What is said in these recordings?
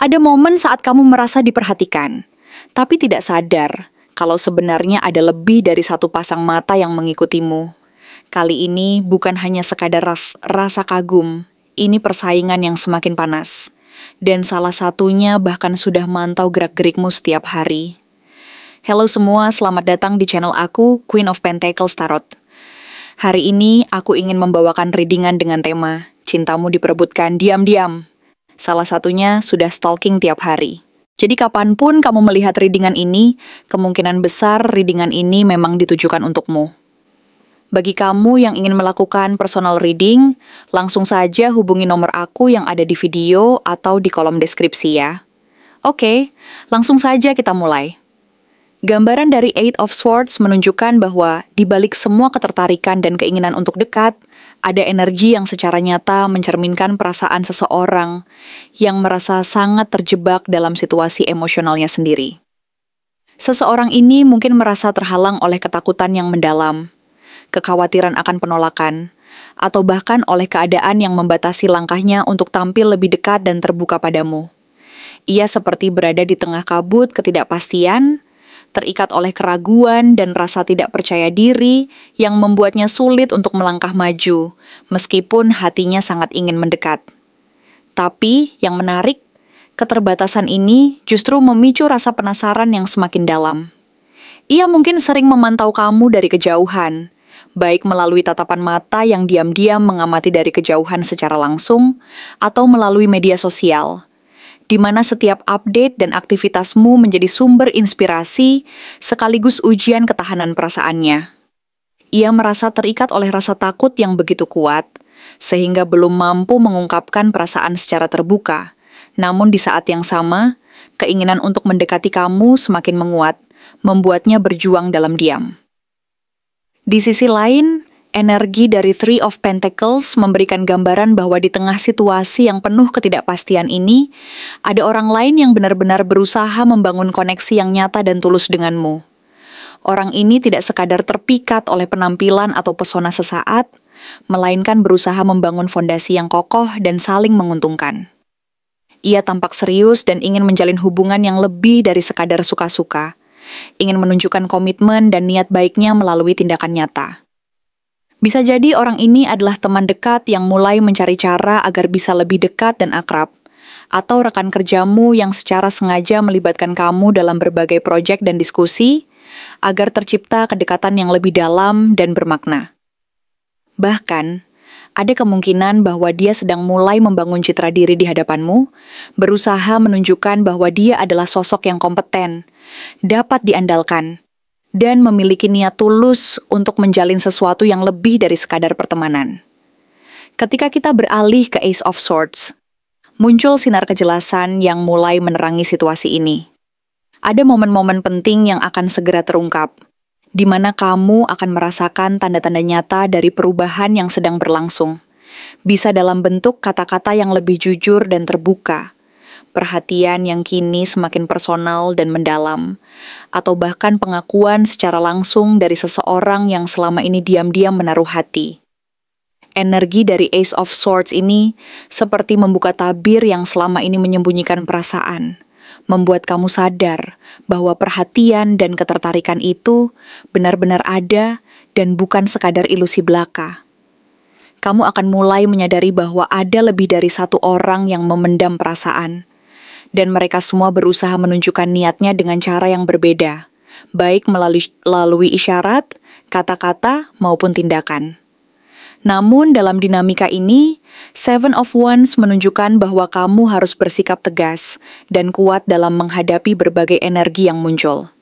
Ada momen saat kamu merasa diperhatikan, tapi tidak sadar kalau sebenarnya ada lebih dari satu pasang mata yang mengikutimu. Kali ini bukan hanya sekadar rasa kagum, ini persaingan yang semakin panas. Dan salah satunya bahkan sudah mantau gerak-gerikmu setiap hari. Halo semua, selamat datang di channel aku, Queen of Pentacles Tarot. Hari ini aku ingin membawakan readingan dengan tema Cintamu Diperebutkan Diam-Diam. Salah satunya sudah stalking tiap hari. Jadi kapanpun kamu melihat readingan ini, kemungkinan besar readingan ini memang ditujukan untukmu. Bagi kamu yang ingin melakukan personal reading, langsung saja hubungi nomor aku yang ada di video atau di kolom deskripsi ya. Oke, langsung saja kita mulai. Gambaran dari Eight of Swords menunjukkan bahwa di balik semua ketertarikan dan keinginan untuk dekat, ada energi yang secara nyata mencerminkan perasaan seseorang yang merasa sangat terjebak dalam situasi emosionalnya sendiri. Seseorang ini mungkin merasa terhalang oleh ketakutan yang mendalam, kekhawatiran akan penolakan, atau bahkan oleh keadaan yang membatasi langkahnya untuk tampil lebih dekat dan terbuka padamu. Ia seperti berada di tengah kabut ketidakpastian, terikat oleh keraguan dan rasa tidak percaya diri yang membuatnya sulit untuk melangkah maju, meskipun hatinya sangat ingin mendekat. Tapi, yang menarik, keterbatasan ini justru memicu rasa penasaran yang semakin dalam. Ia mungkin sering memantau kamu dari kejauhan, baik melalui tatapan mata yang diam-diam mengamati dari kejauhan secara langsung, atau melalui media sosial, di mana setiap update dan aktivitasmu menjadi sumber inspirasi sekaligus ujian ketahanan perasaannya. Ia merasa terikat oleh rasa takut yang begitu kuat, sehingga belum mampu mengungkapkan perasaan secara terbuka. Namun di saat yang sama, keinginan untuk mendekati kamu semakin menguat, membuatnya berjuang dalam diam. Di sisi lain, energi dari Three of Pentacles memberikan gambaran bahwa di tengah situasi yang penuh ketidakpastian ini, ada orang lain yang benar-benar berusaha membangun koneksi yang nyata dan tulus denganmu. Orang ini tidak sekadar terpikat oleh penampilan atau pesona sesaat, melainkan berusaha membangun fondasi yang kokoh dan saling menguntungkan. Ia tampak serius dan ingin menjalin hubungan yang lebih dari sekadar suka-suka, ingin menunjukkan komitmen dan niat baiknya melalui tindakan nyata. Bisa jadi orang ini adalah teman dekat yang mulai mencari cara agar bisa lebih dekat dan akrab, atau rekan kerjamu yang secara sengaja melibatkan kamu dalam berbagai proyek dan diskusi, agar tercipta kedekatan yang lebih dalam dan bermakna. Bahkan, ada kemungkinan bahwa dia sedang mulai membangun citra diri di hadapanmu, berusaha menunjukkan bahwa dia adalah sosok yang kompeten, dapat diandalkan, dan memiliki niat tulus untuk menjalin sesuatu yang lebih dari sekadar pertemanan. Ketika kita beralih ke Ace of Swords, muncul sinar kejelasan yang mulai menerangi situasi ini. Ada momen-momen penting yang akan segera terungkap, di mana kamu akan merasakan tanda-tanda nyata dari perubahan yang sedang berlangsung. Bisa dalam bentuk kata-kata yang lebih jujur dan terbuka, perhatian yang kini semakin personal dan mendalam, atau bahkan pengakuan secara langsung dari seseorang yang selama ini diam-diam menaruh hati. Energi dari Ace of Swords ini seperti membuka tabir yang selama ini menyembunyikan perasaan, membuat kamu sadar bahwa perhatian dan ketertarikan itu benar-benar ada dan bukan sekadar ilusi belaka. Kamu akan mulai menyadari bahwa ada lebih dari satu orang yang memendam perasaan, dan mereka semua berusaha menunjukkan niatnya dengan cara yang berbeda, baik melalui isyarat, kata-kata, maupun tindakan. Namun dalam dinamika ini, Seven of Wands menunjukkan bahwa kamu harus bersikap tegas dan kuat dalam menghadapi berbagai energi yang muncul.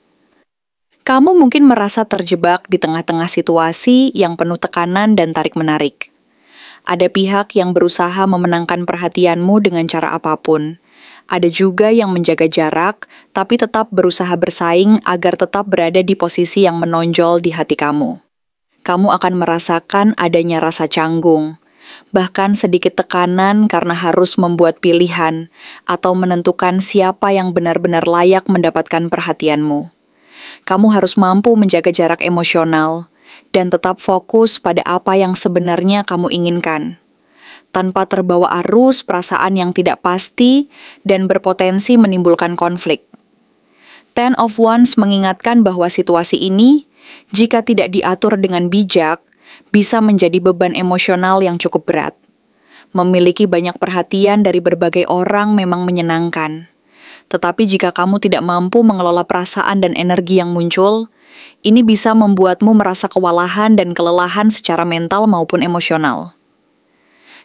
Kamu mungkin merasa terjebak di tengah-tengah situasi yang penuh tekanan dan tarik-menarik. Ada pihak yang berusaha memenangkan perhatianmu dengan cara apapun. Ada juga yang menjaga jarak, tapi tetap berusaha bersaing agar tetap berada di posisi yang menonjol di hati kamu. Kamu akan merasakan adanya rasa canggung, bahkan sedikit tekanan karena harus membuat pilihan atau menentukan siapa yang benar-benar layak mendapatkan perhatianmu. Kamu harus mampu menjaga jarak emosional dan tetap fokus pada apa yang sebenarnya kamu inginkan. tanpa terbawa arus perasaan yang tidak pasti dan berpotensi menimbulkan konflik. Ten of Wands mengingatkan bahwa situasi ini, jika tidak diatur dengan bijak, bisa menjadi beban emosional yang cukup berat. Memiliki banyak perhatian dari berbagai orang memang menyenangkan. Tetapi jika kamu tidak mampu mengelola perasaan dan energi yang muncul, ini bisa membuatmu merasa kewalahan dan kelelahan secara mental maupun emosional.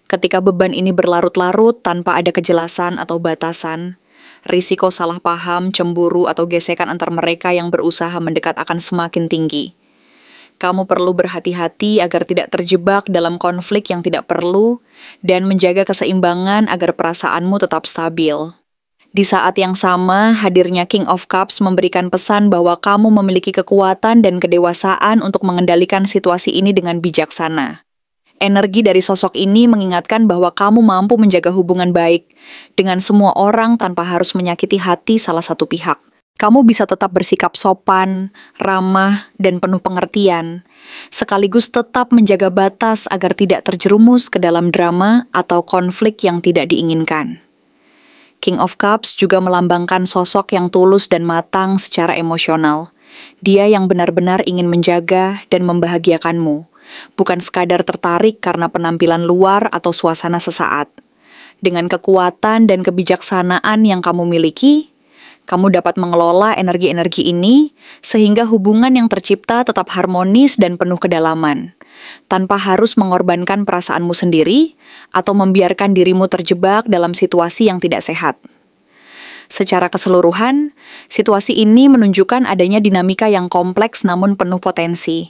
Ketika beban ini berlarut-larut tanpa ada kejelasan atau batasan, risiko salah paham, cemburu, atau gesekan antar mereka yang berusaha mendekat akan semakin tinggi. Kamu perlu berhati-hati agar tidak terjebak dalam konflik yang tidak perlu dan menjaga keseimbangan agar perasaanmu tetap stabil. Di saat yang sama, hadirnya King of Cups memberikan pesan bahwa kamu memiliki kekuatan dan kedewasaan untuk mengendalikan situasi ini dengan bijaksana. Energi dari sosok ini mengingatkan bahwa kamu mampu menjaga hubungan baik dengan semua orang tanpa harus menyakiti hati salah satu pihak. Kamu bisa tetap bersikap sopan, ramah, dan penuh pengertian, sekaligus tetap menjaga batas agar tidak terjerumus ke dalam drama atau konflik yang tidak diinginkan. King of Cups juga melambangkan sosok yang tulus dan matang secara emosional. Dia yang benar-benar ingin menjaga dan membahagiakanmu, bukan sekadar tertarik karena penampilan luar atau suasana sesaat. Dengan kekuatan dan kebijaksanaan yang kamu miliki, kamu dapat mengelola energi-energi ini sehingga hubungan yang tercipta tetap harmonis dan penuh kedalaman, tanpa harus mengorbankan perasaanmu sendiri atau membiarkan dirimu terjebak dalam situasi yang tidak sehat. Secara keseluruhan, situasi ini menunjukkan adanya dinamika yang kompleks namun penuh potensi.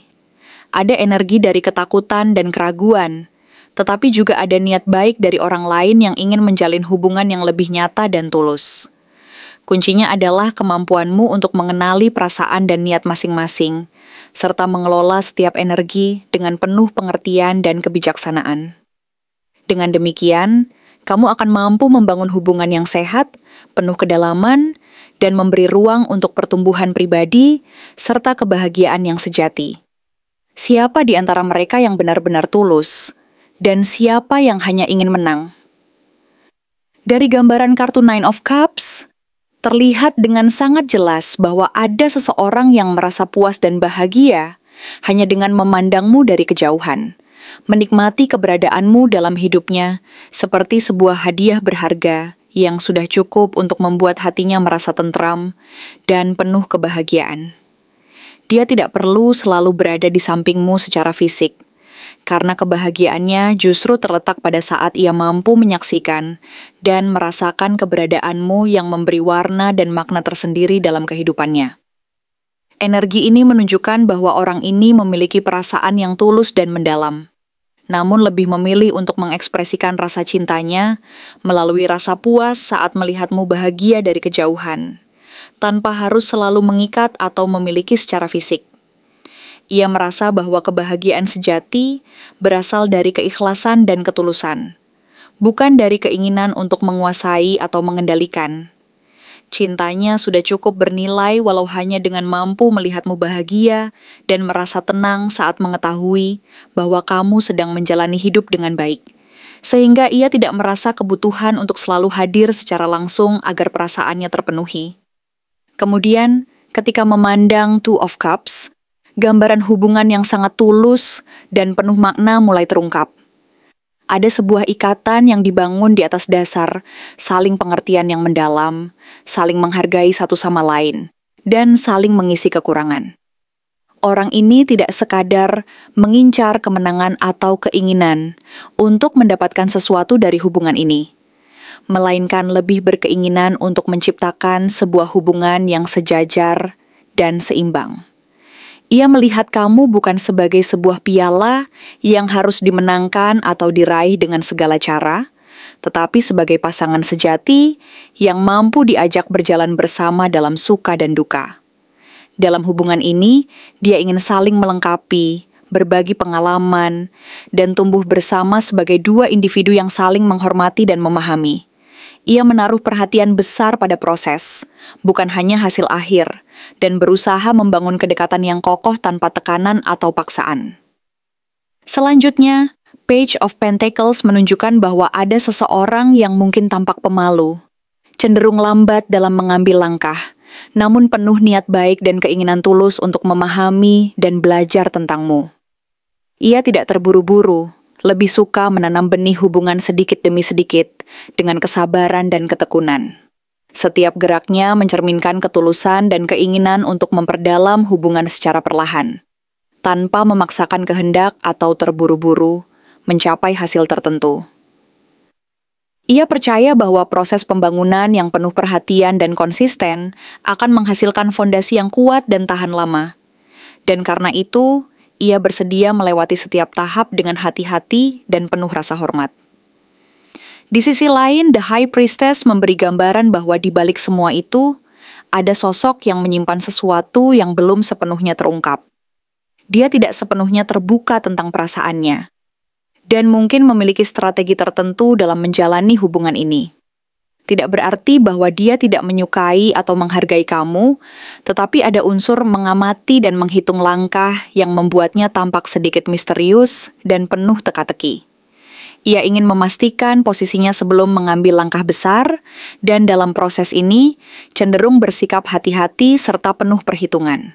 Ada energi dari ketakutan dan keraguan, tetapi juga ada niat baik dari orang lain yang ingin menjalin hubungan yang lebih nyata dan tulus. Kuncinya adalah kemampuanmu untuk mengenali perasaan dan niat masing-masing, serta mengelola setiap energi dengan penuh pengertian dan kebijaksanaan. Dengan demikian, kamu akan mampu membangun hubungan yang sehat, penuh kedalaman, dan memberi ruang untuk pertumbuhan pribadi serta kebahagiaan yang sejati. Siapa di antara mereka yang benar-benar tulus, dan siapa yang hanya ingin menang? Dari gambaran kartu Nine of Cups, terlihat dengan sangat jelas bahwa ada seseorang yang merasa puas dan bahagia hanya dengan memandangmu dari kejauhan, menikmati keberadaanmu dalam hidupnya seperti sebuah hadiah berharga yang sudah cukup untuk membuat hatinya merasa tentram dan penuh kebahagiaan. Dia tidak perlu selalu berada di sampingmu secara fisik, karena kebahagiaannya justru terletak pada saat ia mampu menyaksikan dan merasakan keberadaanmu yang memberi warna dan makna tersendiri dalam kehidupannya. Energi ini menunjukkan bahwa orang ini memiliki perasaan yang tulus dan mendalam, namun lebih memilih untuk mengekspresikan rasa cintanya melalui rasa puas saat melihatmu bahagia dari kejauhan, tanpa harus selalu mengikat atau memiliki secara fisik. Ia merasa bahwa kebahagiaan sejati berasal dari keikhlasan dan ketulusan, bukan dari keinginan untuk menguasai atau mengendalikan. Cintanya sudah cukup bernilai walau hanya dengan mampu melihatmu bahagia dan merasa tenang saat mengetahui bahwa kamu sedang menjalani hidup dengan baik, sehingga ia tidak merasa kebutuhan untuk selalu hadir secara langsung agar perasaannya terpenuhi. Kemudian, ketika memandang Two of Cups, gambaran hubungan yang sangat tulus dan penuh makna mulai terungkap. Ada sebuah ikatan yang dibangun di atas dasar saling pengertian yang mendalam, saling menghargai satu sama lain, dan saling mengisi kekurangan. Orang ini tidak sekadar mengincar kemenangan atau keinginan untuk mendapatkan sesuatu dari hubungan ini, melainkan lebih berkeinginan untuk menciptakan sebuah hubungan yang sejajar dan seimbang. Ia melihat kamu bukan sebagai sebuah piala yang harus dimenangkan atau diraih dengan segala cara, tetapi sebagai pasangan sejati yang mampu diajak berjalan bersama dalam suka dan duka. Dalam hubungan ini, dia ingin saling melengkapi, berbagi pengalaman, dan tumbuh bersama sebagai dua individu yang saling menghormati dan memahami. Ia menaruh perhatian besar pada proses, bukan hanya hasil akhir, dan berusaha membangun kedekatan yang kokoh tanpa tekanan atau paksaan. Selanjutnya, Page of Pentacles menunjukkan bahwa ada seseorang yang mungkin tampak pemalu, cenderung lambat dalam mengambil langkah, namun penuh niat baik dan keinginan tulus untuk memahami dan belajar tentangmu. Ia tidak terburu-buru, lebih suka menanam benih hubungan sedikit demi sedikit dengan kesabaran dan ketekunan. Setiap geraknya mencerminkan ketulusan dan keinginan untuk memperdalam hubungan secara perlahan, tanpa memaksakan kehendak atau terburu-buru mencapai hasil tertentu. Ia percaya bahwa proses pembangunan yang penuh perhatian dan konsisten akan menghasilkan fondasi yang kuat dan tahan lama. Dan karena itu, ia bersedia melewati setiap tahap dengan hati-hati dan penuh rasa hormat. Di sisi lain, The High Priestess memberi gambaran bahwa di balik semua itu, ada sosok yang menyimpan sesuatu yang belum sepenuhnya terungkap. Dia tidak sepenuhnya terbuka tentang perasaannya, dan mungkin memiliki strategi tertentu dalam menjalani hubungan ini. Tidak berarti bahwa dia tidak menyukai atau menghargai kamu, tetapi ada unsur mengamati dan menghitung langkah yang membuatnya tampak sedikit misterius dan penuh teka-teki. Ia ingin memastikan posisinya sebelum mengambil langkah besar, dan dalam proses ini cenderung bersikap hati-hati serta penuh perhitungan.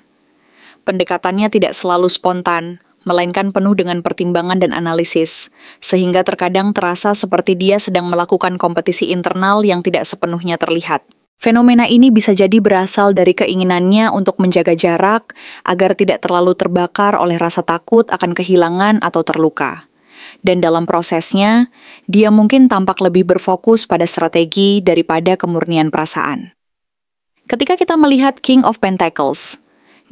Pendekatannya tidak selalu spontan, melainkan penuh dengan pertimbangan dan analisis, sehingga terkadang terasa seperti dia sedang melakukan kompetisi internal yang tidak sepenuhnya terlihat. Fenomena ini bisa jadi berasal dari keinginannya untuk menjaga jarak agar tidak terlalu terbakar oleh rasa takut akan kehilangan atau terluka. Dan dalam prosesnya, dia mungkin tampak lebih berfokus pada strategi daripada kemurnian perasaan. Ketika kita melihat King of Pentacles,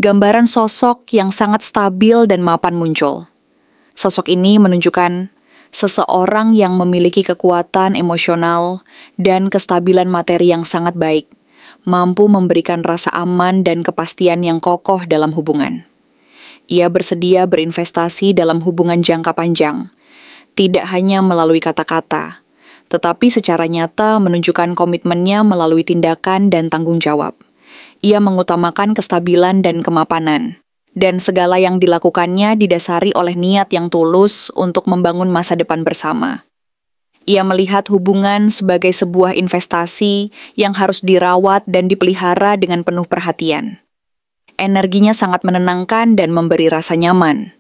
gambaran sosok yang sangat stabil dan mapan muncul. Sosok ini menunjukkan seseorang yang memiliki kekuatan emosional dan kestabilan materi yang sangat baik, mampu memberikan rasa aman dan kepastian yang kokoh dalam hubungan. Ia bersedia berinvestasi dalam hubungan jangka panjang, tidak hanya melalui kata-kata, tetapi secara nyata menunjukkan komitmennya melalui tindakan dan tanggung jawab. Ia mengutamakan kestabilan dan kemapanan, dan segala yang dilakukannya didasari oleh niat yang tulus untuk membangun masa depan bersama. Ia melihat hubungan sebagai sebuah investasi yang harus dirawat dan dipelihara dengan penuh perhatian. Energinya sangat menenangkan dan memberi rasa nyaman,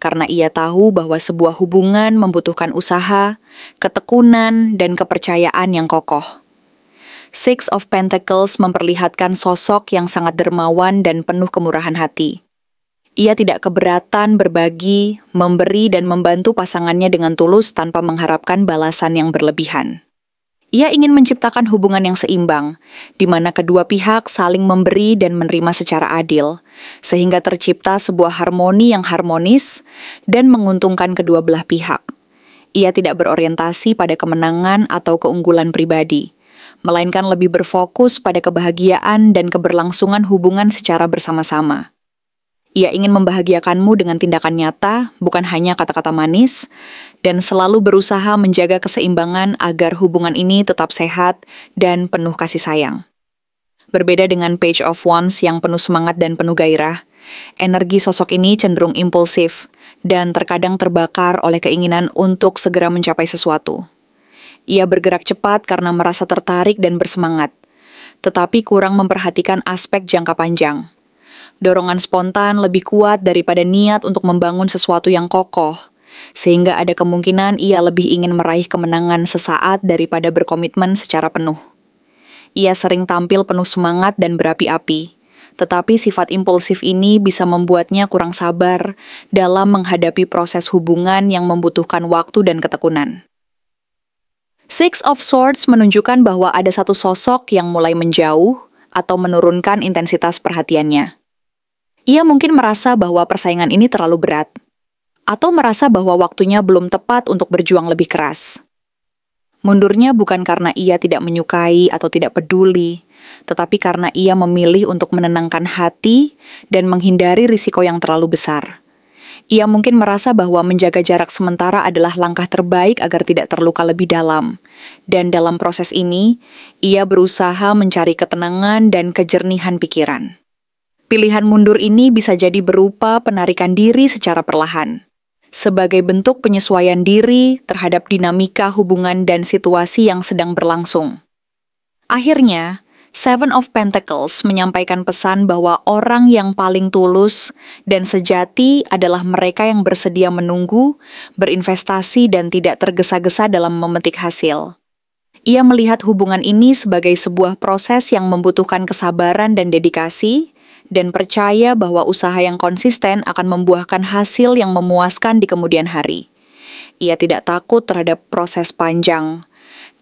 karena ia tahu bahwa sebuah hubungan membutuhkan usaha, ketekunan, dan kepercayaan yang kokoh. Six of Pentacles memperlihatkan sosok yang sangat dermawan dan penuh kemurahan hati. Ia tidak keberatan berbagi, memberi, dan membantu pasangannya dengan tulus tanpa mengharapkan balasan yang berlebihan. Ia ingin menciptakan hubungan yang seimbang, di mana kedua pihak saling memberi dan menerima secara adil, sehingga tercipta sebuah harmoni yang harmonis dan menguntungkan kedua belah pihak. Ia tidak berorientasi pada kemenangan atau keunggulan pribadi, melainkan lebih berfokus pada kebahagiaan dan keberlangsungan hubungan secara bersama-sama. Ia ingin membahagiakanmu dengan tindakan nyata, bukan hanya kata-kata manis, dan selalu berusaha menjaga keseimbangan agar hubungan ini tetap sehat dan penuh kasih sayang. Berbeda dengan Page of Wands yang penuh semangat dan penuh gairah, energi sosok ini cenderung impulsif dan terkadang terbakar oleh keinginan untuk segera mencapai sesuatu. Ia bergerak cepat karena merasa tertarik dan bersemangat, tetapi kurang memperhatikan aspek jangka panjang. Dorongan spontan lebih kuat daripada niat untuk membangun sesuatu yang kokoh, sehingga ada kemungkinan ia lebih ingin meraih kemenangan sesaat daripada berkomitmen secara penuh. Ia sering tampil penuh semangat dan berapi-api, tetapi sifat impulsif ini bisa membuatnya kurang sabar dalam menghadapi proses hubungan yang membutuhkan waktu dan ketekunan. Six of Swords menunjukkan bahwa ada satu sosok yang mulai menjauh atau menurunkan intensitas perhatiannya. Ia mungkin merasa bahwa persaingan ini terlalu berat, atau merasa bahwa waktunya belum tepat untuk berjuang lebih keras. Mundurnya bukan karena ia tidak menyukai atau tidak peduli, tetapi karena ia memilih untuk menenangkan hati dan menghindari risiko yang terlalu besar. Ia mungkin merasa bahwa menjaga jarak sementara adalah langkah terbaik agar tidak terluka lebih dalam. Dan dalam proses ini, ia berusaha mencari ketenangan dan kejernihan pikiran. Pilihan mundur ini bisa jadi berupa penarikan diri secara perlahan, sebagai bentuk penyesuaian diri terhadap dinamika hubungan dan situasi yang sedang berlangsung. Akhirnya, Seven of Pentacles menyampaikan pesan bahwa orang yang paling tulus dan sejati adalah mereka yang bersedia menunggu, berinvestasi, dan tidak tergesa-gesa dalam memetik hasil. Ia melihat hubungan ini sebagai sebuah proses yang membutuhkan kesabaran dan dedikasi, dan percaya bahwa usaha yang konsisten akan membuahkan hasil yang memuaskan di kemudian hari. Ia tidak takut terhadap proses panjang,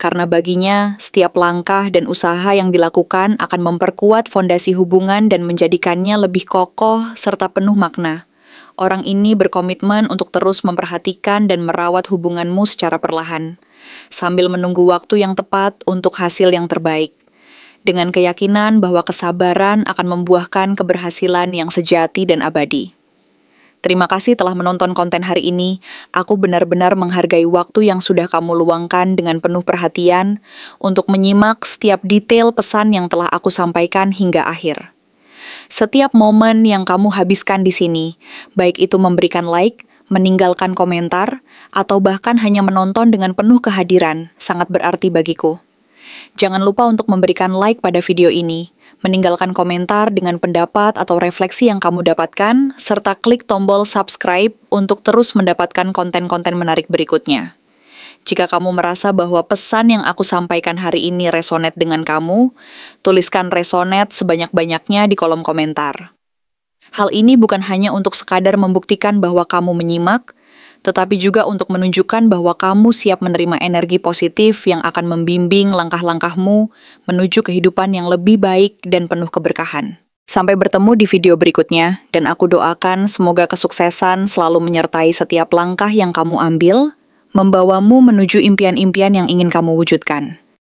karena baginya, setiap langkah dan usaha yang dilakukan akan memperkuat fondasi hubungan dan menjadikannya lebih kokoh serta penuh makna. Orang ini berkomitmen untuk terus memperhatikan dan merawat hubunganmu secara perlahan, sambil menunggu waktu yang tepat untuk hasil yang terbaik. Dengan keyakinan bahwa kesabaran akan membuahkan keberhasilan yang sejati dan abadi. Terima kasih telah menonton konten hari ini. Aku benar-benar menghargai waktu yang sudah kamu luangkan dengan penuh perhatian untuk menyimak setiap detail pesan yang telah aku sampaikan hingga akhir. Setiap momen yang kamu habiskan di sini, baik itu memberikan like, meninggalkan komentar, atau bahkan hanya menonton dengan penuh kehadiran, sangat berarti bagiku. Jangan lupa untuk memberikan like pada video ini, meninggalkan komentar dengan pendapat atau refleksi yang kamu dapatkan, serta klik tombol subscribe untuk terus mendapatkan konten-konten menarik berikutnya. Jika kamu merasa bahwa pesan yang aku sampaikan hari ini resonate dengan kamu, tuliskan resonate sebanyak-banyaknya di kolom komentar. Hal ini bukan hanya untuk sekadar membuktikan bahwa kamu menyimak, tetapi juga untuk menunjukkan bahwa kamu siap menerima energi positif yang akan membimbing langkah-langkahmu menuju kehidupan yang lebih baik dan penuh keberkahan. Sampai bertemu di video berikutnya, dan aku doakan semoga kesuksesan selalu menyertai setiap langkah yang kamu ambil, membawamu menuju impian-impian yang ingin kamu wujudkan.